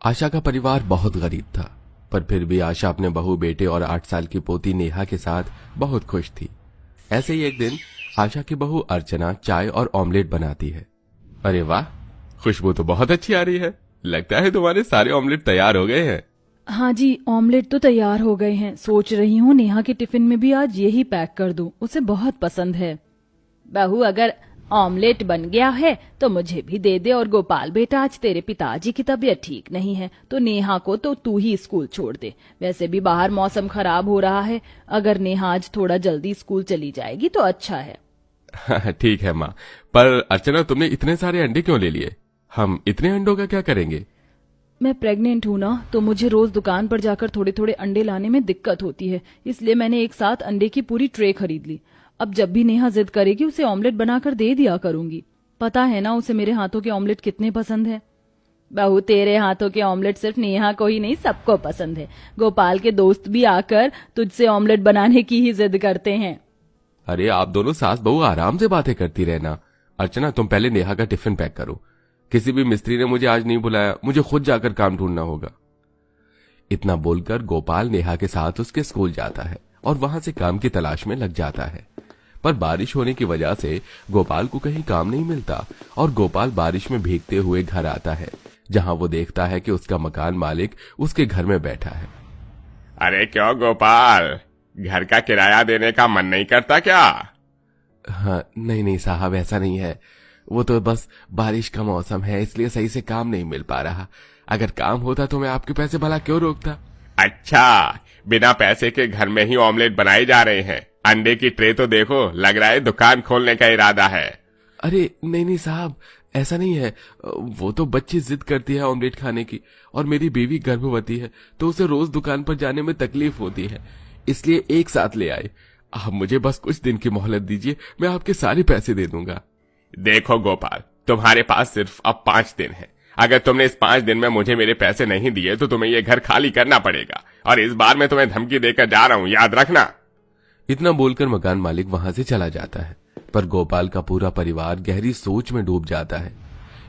आशा का परिवार बहुत गरीब था, पर फिर भी आशा अपने बहू बेटे और 8 साल की पोती नेहा के साथ बहुत खुश थी। ऐसे ही एक दिन आशा की बहू अर्चना चाय और ऑमलेट बनाती है। अरे वाह, खुशबू तो बहुत अच्छी आ रही है। लगता है तुम्हारे सारे ऑमलेट तैयार हो गए हैं। हाँ जी, ऑमलेट तो तैयार हो गए हैं। सोच रही हूँ नेहा के टिफिन में भी आज यही पैक कर दूं, उसे बहुत पसंद है। बहू, अगर ऑमलेट बन गया है तो मुझे भी दे दे। और गोपाल बेटा, आज तेरे पिताजी की तबीयत ठीक नहीं है तो नेहा को तो तू ही स्कूल छोड़ दे। वैसे भी बाहर मौसम खराब हो रहा है, अगर नेहा आज थोड़ा जल्दी स्कूल चली जाएगी तो अच्छा है। ठीक है माँ, पर अर्चना तुमने इतने सारे अंडे क्यों ले लिए? हम इतने अंडों का क्या करेंगे? मैं प्रेग्नेंट हूँ ना, तो मुझे रोज दुकान पर जाकर थोड़े थोड़े अंडे लाने में दिक्कत होती है, इसलिए मैंने एक साथ अंडे की पूरी ट्रे खरीद ली। अब जब भी नेहा जिद करेगी उसे ऑमलेट बनाकर दे दिया करूंगी। पता है ना उसे मेरे हाथों के ऑमलेट कितने पसंद है। बहू, तेरे हाथों के ऑमलेट सिर्फ नेहा को ही नहीं, सबको पसंद है। गोपाल के दोस्त भी आकर तुझसे ऑमलेट बनाने की ही जिद करते हैं। अरे आप दोनों सास बहू आराम से बातें करती रहना। अर्चना, तुम पहले नेहा का टिफिन पैक करो। किसी भी मिस्त्री ने मुझे आज नहीं बुलाया, मुझे खुद जाकर काम ढूंढना होगा। इतना बोलकर गोपाल नेहा के साथ उसके स्कूल जाता है और वहां से काम की तलाश में लग जाता है। पर बारिश होने की वजह से गोपाल को कहीं काम नहीं मिलता और गोपाल बारिश में भीगते हुए घर आता है, जहां वो देखता है कि उसका मकान मालिक उसके घर में बैठा है। अरे क्यों गोपाल, घर का किराया देने का मन नहीं करता क्या? हाँ, नहीं साहब, ऐसा नहीं है। वो तो बस बारिश का मौसम है, इसलिए सही से काम नहीं मिल पा रहा। अगर काम होता तो मैं आपके पैसे भला क्यों रोकता। अच्छा, बिना पैसे के घर में ही ऑमलेट बनाए जा रहे हैं। अंडे की ट्रे तो देखो, लग रहा है दुकान खोलने का इरादा है। अरे नहीं साहब, ऐसा नहीं है। वो तो बच्ची जिद करती है ऑमलेट खाने की, और मेरी बीवी गर्भवती है तो उसे रोज दुकान पर जाने में तकलीफ होती है, इसलिए एक साथ ले आए। आप मुझे बस कुछ दिन की मोहलत दीजिए, मैं आपके सारे पैसे दे दूंगा। देखो गोपाल, तुम्हारे पास सिर्फ अब 5 दिन है। अगर तुमने इस 5 दिन में मुझे मेरे पैसे नहीं दिए तो तुम्हें ये घर खाली करना पड़ेगा, और इस बार मैं तुम्हें धमकी देकर जा रहा हूँ, याद रखना। इतना बोलकर मकान मालिक वहां से चला जाता है, पर गोपाल का पूरा परिवार गहरी सोच में डूब जाता है।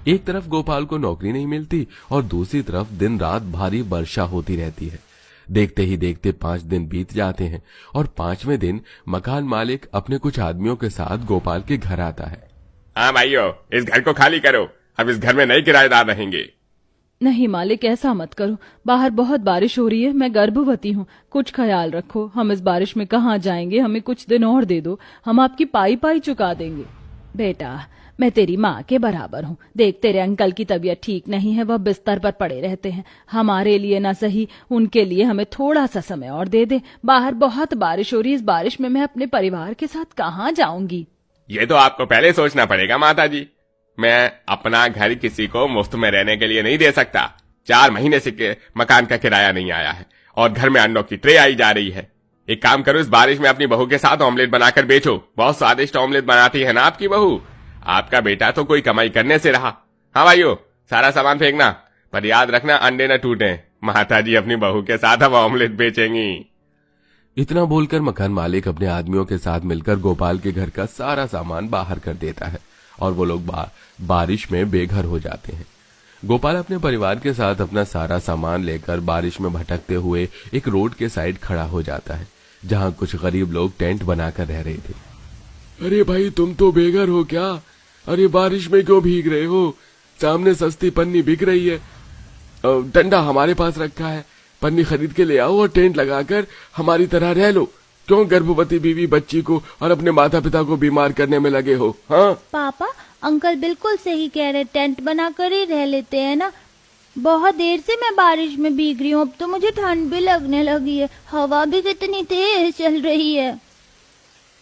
एक तरफ गोपाल को नौकरी नहीं मिलती और दूसरी तरफ दिन रात भारी वर्षा होती रहती है। देखते ही देखते 5 दिन बीत जाते हैं और 5वें दिन मकान मालिक अपने कुछ आदमियों के साथ गोपाल के घर आता है। हाँ भाइयों, इस घर को खाली करो, अब इस घर में नए किराएदार रहेंगे। नहीं मालिक, ऐसा मत करो। बाहर बहुत बारिश हो रही है, मैं गर्भवती हूँ, कुछ ख्याल रखो। हम इस बारिश में कहाँ जाएंगे, हमें कुछ दिन और दे दो, हम आपकी पाई पाई चुका देंगे। बेटा, मैं तेरी माँ के बराबर हूँ। देख, तेरे अंकल की तबीयत ठीक नहीं है, वह बिस्तर पर पड़े रहते हैं। हमारे लिए ना सही, उनके लिए हमें थोड़ा सा समय और दे दे। बाहर बहुत बारिश हो रही है, इस बारिश में मैं अपने परिवार के साथ कहाँ जाऊंगी। ये तो आपको पहले सोचना पड़ेगा माताजी। मैं अपना घर किसी को मुफ्त में रहने के लिए नहीं दे सकता। 4 महीने से मकान का किराया नहीं आया है और घर में अंडों की ट्रे आई जा रही है। एक काम करो, इस बारिश में अपनी बहू के साथ ऑमलेट बनाकर बेचो। बहुत स्वादिष्ट ऑमलेट बनाती है ना आपकी बहू। आपका बेटा तो कोई कमाई करने से रहा। हाँ भाइयों, सारा सामान फेंकना, पर याद रखना अंडे न टूटे। माताजी अपनी बहू के साथ अब ऑमलेट बेचेंगी। इतना बोलकर मकान मालिक अपने आदमियों के साथ मिलकर गोपाल के घर का सारा सामान बाहर कर देता है और वो लोग बारिश में बेघर हो जाते हैं। गोपाल अपने परिवार के साथ अपना सारा सामान लेकर बारिश में भटकते हुए एक रोड के साइड खड़ा हो जाता है, जहां कुछ गरीब लोग टेंट बनाकर रह रहे थे। अरे भाई, तुम तो बेघर हो क्या? अरे बारिश में क्यों भीग रहे हो? सामने सस्ती पन्नी बिक रही है, डंडा हमारे पास रखा है, पन्नी खरीद के ले आओ और टेंट लगाकर हमारी तरह रह लो। क्यों गर्भवती बीवी बच्ची को और अपने माता पिता को बीमार करने में लगे हो? हाँ पापा, अंकल बिल्कुल सही कह रहे, टेंट बनाकर ही रह लेते हैं ना। बहुत देर से मैं बारिश में भीग रही हूँ, अब तो मुझे ठंड भी लगने लगी है, हवा भी कितनी तेज चल रही है।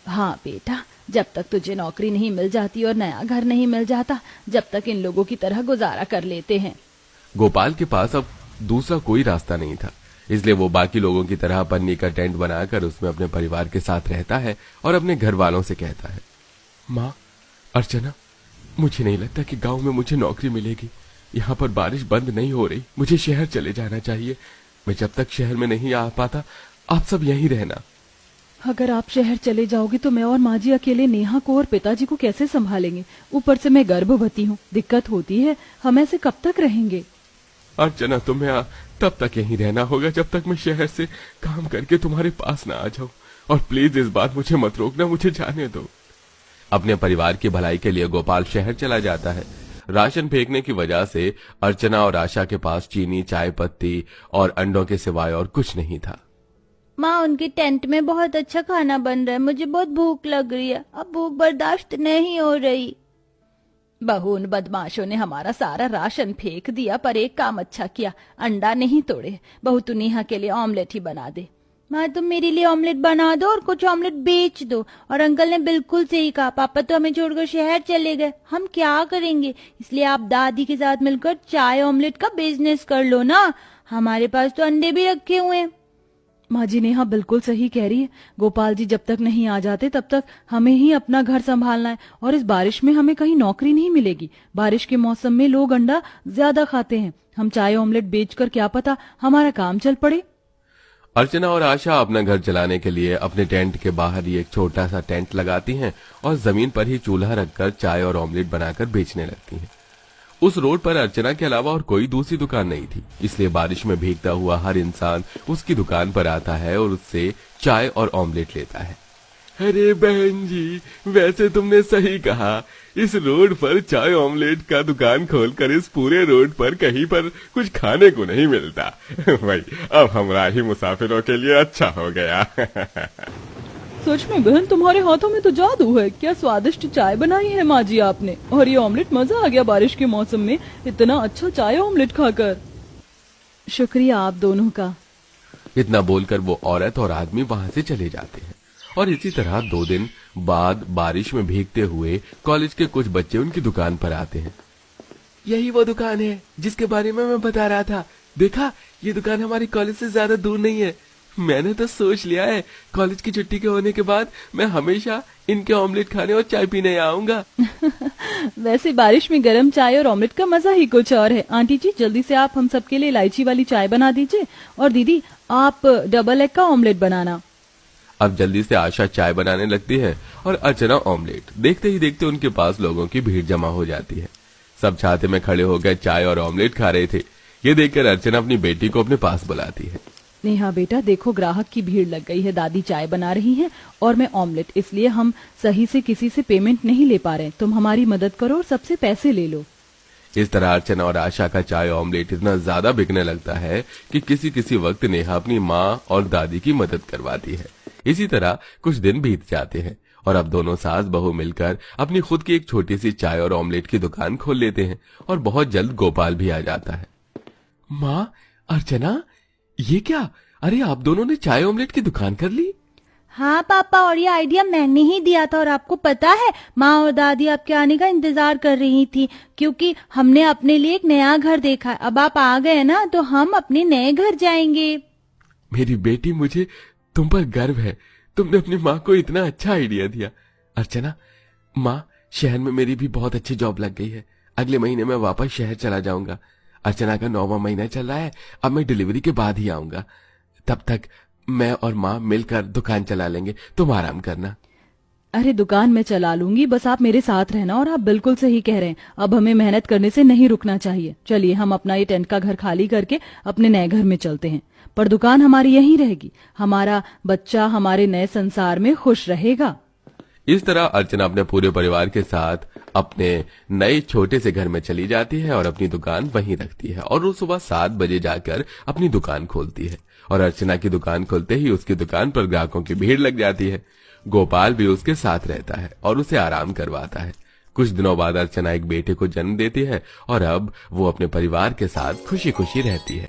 हाँ बेटा, जब तक तुझे नौकरी नहीं मिल जाती और नया घर नहीं मिल जाता, जब तक इन लोगों की तरह गुजारा कर लेते हैं। गोपाल के पास अब दूसरा कोई रास्ता नहीं था, इसलिए वो बाकी लोगों की तरह पन्नी का टेंट बनाकर उसमें अपने परिवार के साथ रहता है और अपने घर वालों से कहता है, माँ, अर्चना, मुझे नहीं लगता कि गांव में मुझे नौकरी मिलेगी। यहाँ पर बारिश बंद नहीं हो रही, मुझे शहर चले जाना चाहिए। मैं जब तक शहर में नहीं आ पाता, आप सब यहीं रहना। अगर आप शहर चले जाओगे तो मैं और माँ जी अकेले नेहा को और पिताजी को कैसे संभालेंगे? ऊपर से मैं गर्भवती हूँ, दिक्कत होती है, हम ऐसे कब तक रहेंगे? अर्चना, तुम्हें तब तक यहीं रहना होगा जब तक मैं शहर से काम करके तुम्हारे पास ना आ जाऊं। और प्लीज इस बार मुझे मत रोकना, मुझे जाने दो। अपने परिवार की भलाई के लिए गोपाल शहर चला जाता है। राशन फेंकने की वजह से अर्चना और आशा के पास चीनी, चाय पत्ती और अंडों के सिवाय और कुछ नहीं था। माँ, उनके टेंट में बहुत अच्छा खाना बन रहा है, मुझे बहुत भूख लग रही है, अब भूख बर्दाश्त नहीं हो रही। बहू, उन बदमाशों ने हमारा सारा राशन फेंक दिया, पर एक काम अच्छा किया, अंडा नहीं तोड़े। बहू, तू नेहा के लिए ऑमलेट ही बना दे। माँ, तुम मेरे लिए ऑमलेट बना दो और कुछ ऑमलेट बेच दो। और अंकल ने बिल्कुल सही कहा, पापा तो हमें छोड़कर शहर चले गए, हम क्या करेंगे? इसलिए आप दादी के साथ मिलकर चाय ऑमलेट का बिजनेस कर लो ना, हमारे पास तो अंडे भी रखे हुए हैं। माँ जी, नेहा बिल्कुल सही कह रही है। गोपाल जी जब तक नहीं आ जाते तब तक हमें ही अपना घर संभालना है, और इस बारिश में हमें कहीं नौकरी नहीं मिलेगी। बारिश के मौसम में लोग अंडा ज्यादा खाते हैं। हम चाय ऑमलेट बेचकर क्या पता हमारा काम चल पड़े। अर्चना और आशा अपना घर चलाने के लिए अपने टेंट के बाहर ही एक छोटा सा टेंट लगाती हैं और जमीन पर ही चूल्हा रखकर चाय और ऑमलेट बनाकर बेचने लगती हैं। उस रोड पर अर्चना के अलावा और कोई दूसरी दुकान नहीं थी, इसलिए बारिश में भीगता हुआ हर इंसान उसकी दुकान पर आता है और उससे चाय और ऑमलेट लेता है। अरे बहन जी, वैसे तुमने सही कहा, इस रोड पर चाय ऑमलेट का दुकान खोलकर इस पूरे रोड पर कहीं पर कुछ खाने को नहीं मिलता। भाई, अब हमारा ही मुसाफिरों के लिए अच्छा हो गया। सच में बहन, तुम्हारे हाथों में तो जादू है। क्या स्वादिष्ट चाय बनाई है माँ जी आपने, और ये ऑमलेट मजा आ गया बारिश के मौसम में इतना अच्छा चाय ऑमलेट खाकर। शुक्रिया आप दोनों का। इतना बोलकर वो औरत और आदमी वहां से चले जाते हैं। और इसी तरह 2 दिन बाद बारिश में भीगते हुए कॉलेज के कुछ बच्चे उनकी दुकान पर आते हैं। यही वो दुकान है जिसके बारे में मैं बता रहा था। देखा, ये दुकान हमारी कॉलेज से ज्यादा दूर नहीं है। मैंने तो सोच लिया है, कॉलेज की छुट्टी के होने के बाद मैं हमेशा इनके ऑमलेट खाने और चाय पीने आऊंगा। वैसे बारिश में गर्म चाय और ऑमलेट का मजा ही कुछ और है। आंटी जी, जल्दी से आप हम सबके लिए इलायची वाली चाय बना दीजिए, और दीदी आप डबल एग का ऑमलेट बनाना। अब जल्दी से आशा चाय बनाने लगती है और अर्चना ऑमलेट। देखते ही देखते उनके पास लोगों की भीड़ जमा हो जाती है। सब छाते में खड़े होकर चाय और ऑमलेट खा रहे थे। ये देखकर अर्चना अपनी बेटी को अपने पास बुलाती है। नेहा बेटा, देखो ग्राहक की भीड़ लग गई है। दादी चाय बना रही हैं और मैं ऑमलेट, इसलिए हम सही से किसी से पेमेंट नहीं ले पा रहे। तुम हमारी मदद करो और सबसे पैसे ले लो। इस तरह अर्चना और आशा का चाय ऑमलेट इतना ज्यादा बिकने लगता है कि किसी किसी वक्त नेहा अपनी माँ और दादी की मदद करवाती है। इसी तरह कुछ दिन बीत जाते हैं और अब दोनों सास बहू मिलकर अपनी खुद की एक छोटी सी चाय और ऑमलेट की दुकान खोल लेते हैं। और बहुत जल्द गोपाल भी आ जाता है। माँ, अर्चना, ये क्या? अरे, आप दोनों ने चाय ऑमलेट की दुकान कर ली? हाँ पापा, और ये आइडिया मैंने ही दिया था। और आपको पता है, माँ और दादी आपके आने का इंतजार कर रही थी, क्योंकि हमने अपने लिए एक नया घर देखा। अब आप आ गए ना, तो हम अपने नए घर जाएंगे। मेरी बेटी, मुझे तुम पर गर्व है। तुमने अपनी माँ को इतना अच्छा आइडिया दिया। अर्चना, माँ, शहर में मेरी भी बहुत अच्छी जॉब लग गई है। अगले महीने मैं वापस शहर चला जाऊंगा। अर्चना का 9वां महीना चल रहा है। अब मैं डिलीवरी के बाद ही आऊंगा। तब तक मैं और माँ मिलकर दुकान चला लेंगे। तुम आराम करना। अरे, दुकान मैं चला लूंगी, बस आप मेरे साथ रहना। और आप बिल्कुल सही कह रहे हैं, अब हमें मेहनत करने से नहीं रुकना चाहिए। चलिए, हम अपना ये टेंट का घर खाली करके अपने नए घर में चलते हैं। पर दुकान हमारी यहीं रहेगी। हमारा बच्चा हमारे नए संसार में खुश रहेगा। इस तरह अर्चना अपने पूरे परिवार के साथ अपने नए छोटे से घर में चली जाती है और अपनी दुकान वहीं रखती है। और वो सुबह 7 बजे जाकर अपनी दुकान खोलती है। और अर्चना की दुकान खुलते ही उसकी दुकान पर ग्राहकों की भीड़ लग जाती है। गोपाल भी उसके साथ रहता है और उसे आराम करवाता है। कुछ दिनों बाद अर्चना एक बेटे को जन्म देती है और अब वो अपने परिवार के साथ खुशी खुशी रहती है।